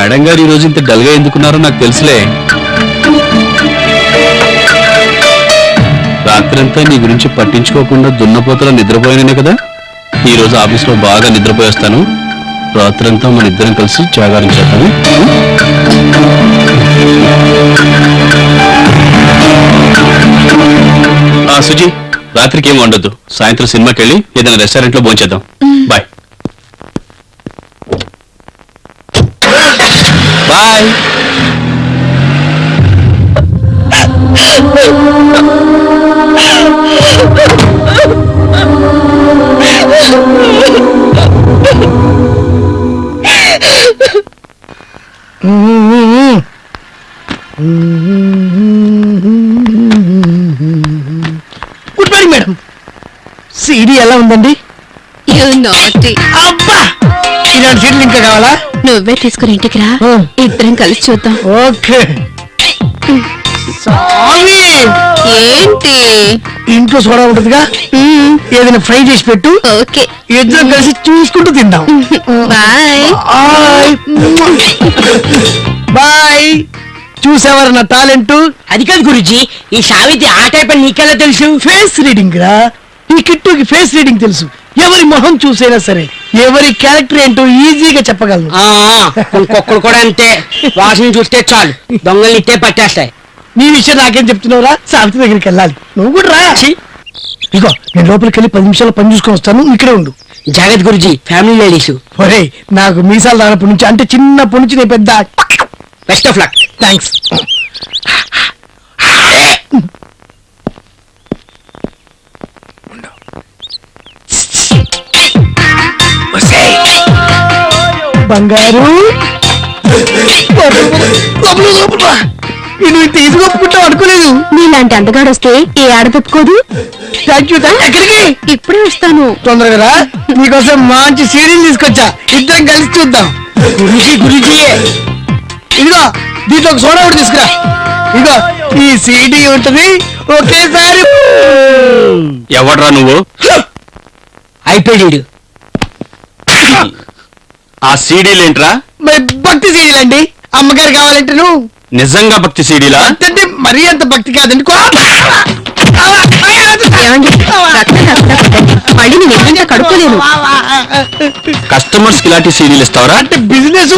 Madam గారు ఈ రోజు ఇంత డల్ గా ఎందుకున్నారో నాకు తెలుసులే. రాత్రంతా నీ గురించి పట్టించుకోకుండా దున్నపోతలా నిద్రపోయానే కదా. ఈ రోజు ఆఫీస్లో బాగా నిద్రపోయి వస్తాను. రాత్రంతా మన ఇద్దరం కలిసి జాగారం చేద్దాము. సుజీ, రాత్రికి ఏం వండొద్దు. సాయంత్రం సినిమాకి వెళ్ళి ఏదైనా రెస్టారెంట్ లో భోంచేద్దాం. Bye bye. Good morning madam. CD ఎలా ఉందండి? అబ్బా, ఇలాంటి సీడీలు ఇంకా కావాలా? నువ్వే తీసుకుని ఇంటికి రా, ఇద్దరం కలిసి చూద్దాం. ఓకే. స్వామి, ఏంటి? ఇంట్లో సోడా ఉంటుందిగా, ఏదైనా ఫ్రై చేసి పెట్టు. ఓకే, ఇద్దరం కలిసి చూసుకుంటూ తిందాం. Bye bye. చూసేవారు నా టాలెంట్. అది కాదు గురుజీ, ఈ సావిత్రి ఆ టైప్ అని నీకెలా తెలుసు? ఫేస్ రీడింగ్ రా. ఈ కిట్టుకి ఫేస్ రీడింగ్ తెలుసు. ఎవరి మొహం చూసైనా సరే ఎవరి క్యారెక్టర్ ఏంటో ఈజీగా చెప్పగలను. ఇంకొకరు కూడా అంతే, వాసన చూస్తే చాలు దొంగల్ని ఇట్టే పట్టేస్తాయి. నీ విషయం నాకేం చెప్తున్నావురా? సావిత్రి దగ్గరికి వెళ్ళాలి, నువ్వు కూడా రా. ఇగో నేను లోపలికి వెళ్ళి 10 నిమిషాలు పని చూసుకొని వస్తాను, ఇక్కడే ఉండు. జాగ్రత్త గురుజీ, ఫ్యామిలీ లేడీస్. ఒరే, నాకు మీసాలు రానప్పటి నుంచి, అంటే చిన్నప్పటి నుంచి నేను పెద్ద. Best of luck. థ్యాంక్స్. బంగారు, నేను ఇంత ఈజీగా ఒప్పుకుంటావు అనుకోలేదు. నీలాంటి అందగాడు వస్తే ఏ ఆడదొప్పుకోదు. Thank you. ఎక్కడికి? ఇప్పుడే వస్తాను. తొందరగా రా, నీకోసం మంచి సీడీలు తీసుకొచ్చా, ఇద్దరం కలిసి చూద్దాం. గురుజీ గురుజీ, ఇదిగో దీంట్లో ఒక సోడా ఒకటి తీసుకురా. ఇదిగో ఈ సీడీ ఉంటది, ఒకేసారి. ఎవడ్రా నువ్వు? అయిపోయాడు. ఆ సీడీలేంట్రా? భక్తి సీడీలు అండి. అమ్మగారు కావాలంటే నువ్వు. నిజంగా భక్తి సీడీలా? అంటే మరీ అంత భక్తి కాదండి. ఏమండి, మళ్ళీ నేను నిజంగా కడుక్కోలేను. కస్టమర్స్ కి ఇలాంటి సీడీలు ఇస్తావరా? అంటే బిజినెస్.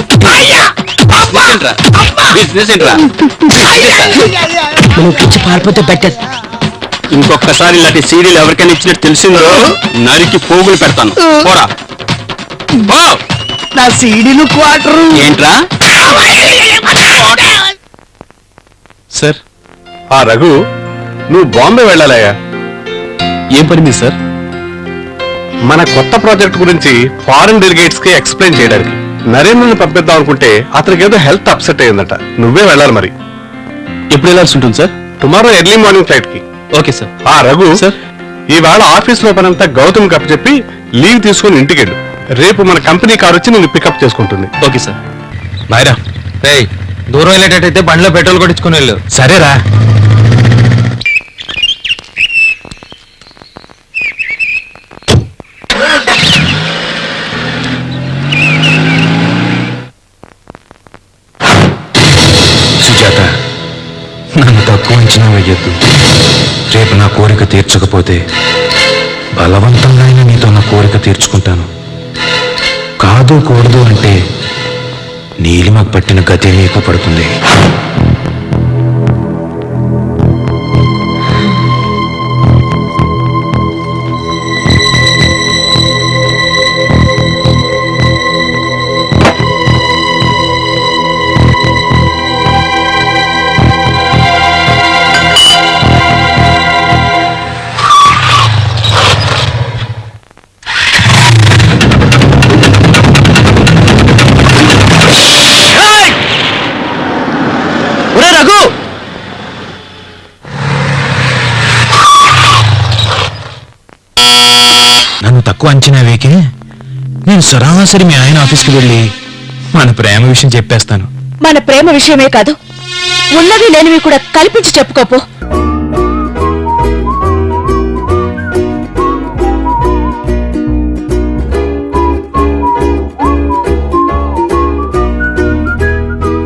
బిజినెస్ ఏంట్రా? నువ్వు పిచ్చి పారిపోతే బెటర్. ఇంకొకసారి ఇలాంటి సీడీలు ఎవరికైనా ఇచ్చినట్టు తెలిసిందో నరికి పోగులు పెడతాను. పోరా. నా సీడీలు క్వార్టర్. ఏంట్రా? సార్, ఆ రఘు నువ్వు బాంబే వెళ్ళాలయ్యా. ఏం పని మీద సార్? మన కొత్త ప్రాజెక్ట్ గురించి ఫారెన్ డెలిగేట్స్ కి ఎక్స్ప్లెయిన్ చేయడానికి నరేంద్రని పంపిద్దాం అనుకుంటే అతనికి ఏదో హెల్త్ అప్సెట్ అయ్యిందట. నువ్వే వెళ్ళాలి మరి. ఎప్పుడు వెళ్ళాల్సి ఉంటుంది sir? Tomorrow early morning flight కి. Okay sir. ఆ రఘు సార్, ఈవేళ ఆఫీస్ లో పనంతా గౌతమ్ కప్పు చెప్పి లీవ్ తీసుకుని ఇంటికి వెళ్ళు. రేపు మన కంపెనీ కార్ వచ్చి నిన్ను పికప్ చేసుకుంటుంది. Okay sir. బాయ్రా. రేయ్, దూరం వెళ్ళేటట్టయితే బండిలో పెట్రోల్ కొట్టించుకుని వెళ్ళు. సరేరా. సుజాత, నన్ను తక్కువ అంచనా వేయొద్దు. రేపు నా కోరిక తీర్చకపోతే బలవంతంగా నీతో నా కోరిక తీర్చుకుంటాను. కాదు కూడదు అంటే నీలిమకు పట్టిన గతి నీకు పడుతుంది. నన్ను తక్కువ అంచనా వేకే నేను సరాసరి మీ ఆయన ఆఫీస్కి వెళ్ళి మన ప్రేమ విషయం చెప్పేస్తాను. మన ప్రేమ విషయమే కాదు, ఉన్నవి లేనివి కూడా కల్పించి చెప్పుకోపో.